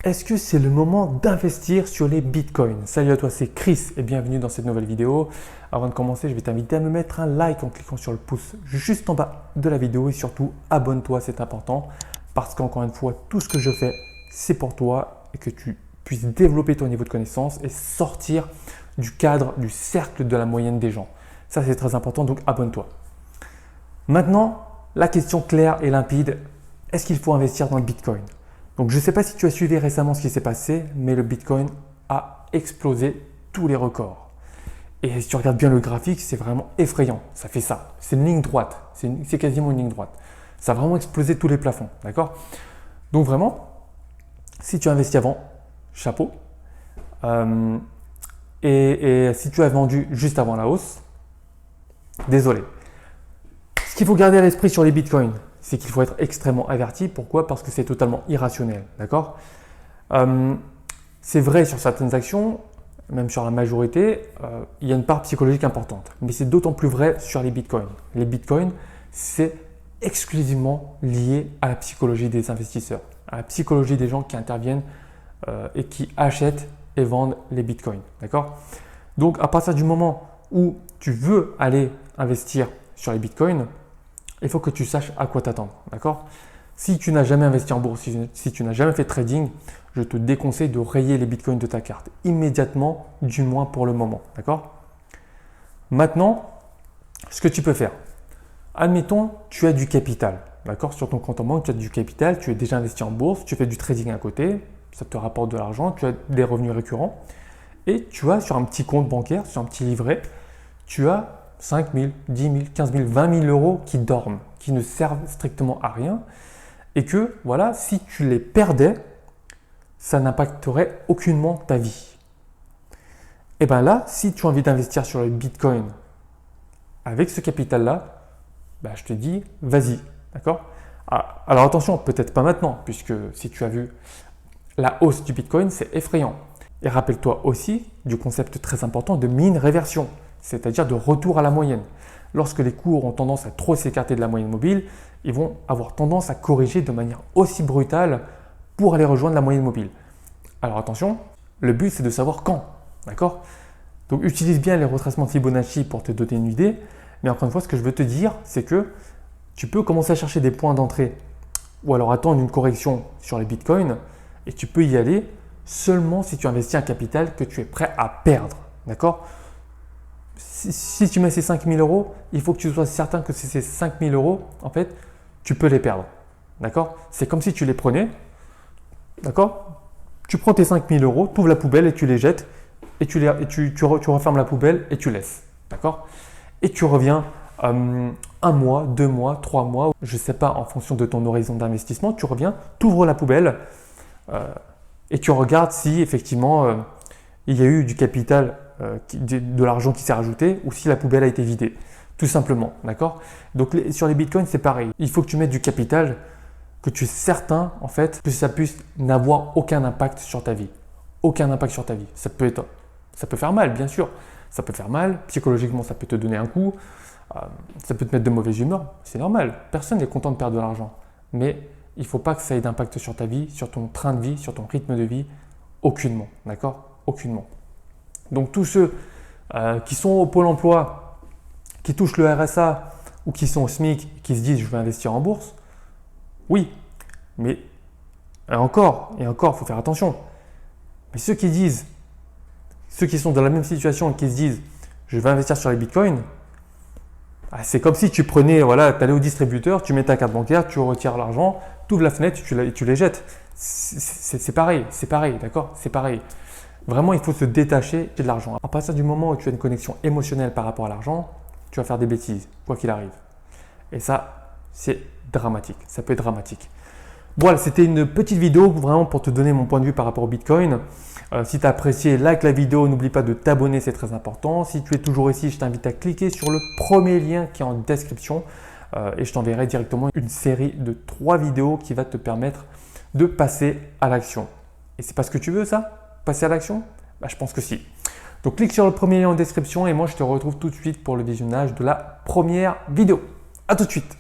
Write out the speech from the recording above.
Est-ce que c'est le moment d'investir sur les bitcoins? Salut à toi, c'est Chris et bienvenue dans cette nouvelle vidéo. Avant de commencer, je vais t'inviter à me mettre un like en cliquant sur le pouce juste en bas de la vidéo et surtout abonne-toi, c'est important parce qu'encore une fois, tout ce que je fais, c'est pour toi et que tu puisses développer ton niveau de connaissance et sortir du cadre, du cercle de la moyenne des gens. Ça, c'est très important, donc abonne-toi. Maintenant, la question claire et limpide, est-ce qu'il faut investir dans le bitcoin? Donc, je ne sais pas si tu as suivi récemment ce qui s'est passé, mais le Bitcoin a explosé tous les records. Et si tu regardes bien le graphique, c'est vraiment effrayant. Ça fait ça. C'est une ligne droite. C'est quasiment une ligne droite. Ça a vraiment explosé tous les plafonds. D'accord? Donc, vraiment, si tu as investi avant, chapeau. Et si tu as vendu juste avant la hausse, désolé. Ce qu'il faut garder à l'esprit sur les bitcoins, c'est qu'il faut être extrêmement averti. Pourquoi? Parce que c'est totalement irrationnel. D'accord? C'est vrai sur certaines actions, même sur la majorité, il y a une part psychologique importante. Mais c'est d'autant plus vrai sur les bitcoins. Les bitcoins, c'est exclusivement lié à la psychologie des investisseurs, à la psychologie des gens qui interviennent et qui achètent et vendent les bitcoins. D'accord? Donc, à partir du moment où tu veux aller investir sur les bitcoins, il faut que tu saches à quoi t'attendre. D'accord? Si tu n'as jamais investi en bourse, si tu n'as jamais fait de trading, je te déconseille de rayer les bitcoins de ta carte immédiatement, du moins pour le moment. D'accord? Maintenant, ce que tu peux faire, admettons, tu as du capital. D'accord? Sur ton compte en banque, tu as du capital, tu es déjà investi en bourse, tu fais du trading à côté, ça te rapporte de l'argent, tu as des revenus récurrents et tu as sur un petit compte bancaire, sur un petit livret, tu as 5 000, 10 000, 15 000, 20 000 euros qui dorment, qui ne servent strictement à rien et que voilà, si tu les perdais, ça n'impacterait aucunement ta vie. Et bien là, si tu as envie d'investir sur le Bitcoin avec ce capital-là, ben je te dis, vas-y, d'accord? Alors attention, peut-être pas maintenant, puisque si tu as vu la hausse du Bitcoin, c'est effrayant. Et rappelle-toi aussi du concept très important de mean réversion, c'est-à-dire de retour à la moyenne. Lorsque les cours ont tendance à trop s'écarter de la moyenne mobile, ils vont avoir tendance à corriger de manière aussi brutale pour aller rejoindre la moyenne mobile. Alors attention, le but c'est de savoir quand, d'accord? Donc utilise bien les retracements de Fibonacci pour te donner une idée, mais encore une fois, ce que je veux te dire, c'est que tu peux commencer à chercher des points d'entrée ou alors attendre une correction sur les bitcoins et tu peux y aller seulement si tu investis un capital que tu es prêt à perdre, d'accord? Si tu mets ces 5 000 euros, il faut que tu sois certain que ces 5 000 euros, en fait, tu peux les perdre. D'accord? C'est comme si tu les prenais. D'accord? Tu prends tes 5 000 euros, tu ouvres la poubelle et tu les jettes. Et tu refermes la poubelle et tu laisses. D'accord? Et tu reviens un mois, 2 mois, 3 mois, je ne sais pas, en fonction de ton horizon d'investissement, tu reviens, tu ouvres la poubelle et tu regardes si effectivement il y a eu du capital, de l'argent qui s'est rajouté ou si la poubelle a été vidée. Tout simplement, d'accord? Donc sur les bitcoins, c'est pareil. Il faut que tu mettes du capital, que tu es certain en fait que ça puisse n'avoir aucun impact sur ta vie. Aucun impact sur ta vie. Ça peut faire mal, bien sûr. Ça peut faire mal. Psychologiquement, ça peut te donner un coup. Ça peut te mettre de mauvaise humeur. C'est normal. Personne n'est content de perdre de l'argent. Mais il ne faut pas que ça ait d'impact sur ta vie, sur ton train de vie, sur ton rythme de vie. Aucunement. D'accord? Aucunement. Donc tous ceux qui sont au Pôle emploi, qui touchent le RSA ou qui sont au SMIC, qui se disent je vais investir en bourse, oui, mais encore, il faut faire attention. Mais ceux qui sont dans la même situation et qui se disent je vais investir sur les bitcoins, c'est comme si tu prenais, voilà, tu allais au distributeur, tu mets ta carte bancaire, tu retires l'argent, tu ouvres la fenêtre et tu les jettes. C'est pareil, d'accord? C'est pareil. Vraiment, il faut se détacher de l'argent. À partir du moment où tu as une connexion émotionnelle par rapport à l'argent, tu vas faire des bêtises, quoi qu'il arrive. Et ça, c'est dramatique. Ça peut être dramatique. Voilà, c'était une petite vidéo vraiment pour te donner mon point de vue par rapport au Bitcoin. Si tu as apprécié, like la vidéo. N'oublie pas de t'abonner, c'est très important. Si tu es toujours ici, je t'invite à cliquer sur le premier lien qui est en description et je t'enverrai directement une série de 3 vidéos qui va te permettre de passer à l'action. Et c'est pas ce que tu veux, ça? Passer à l'action? Je pense que si. Donc clique sur le premier lien en description et moi je te retrouve tout de suite pour le visionnage de la première vidéo. À tout de suite.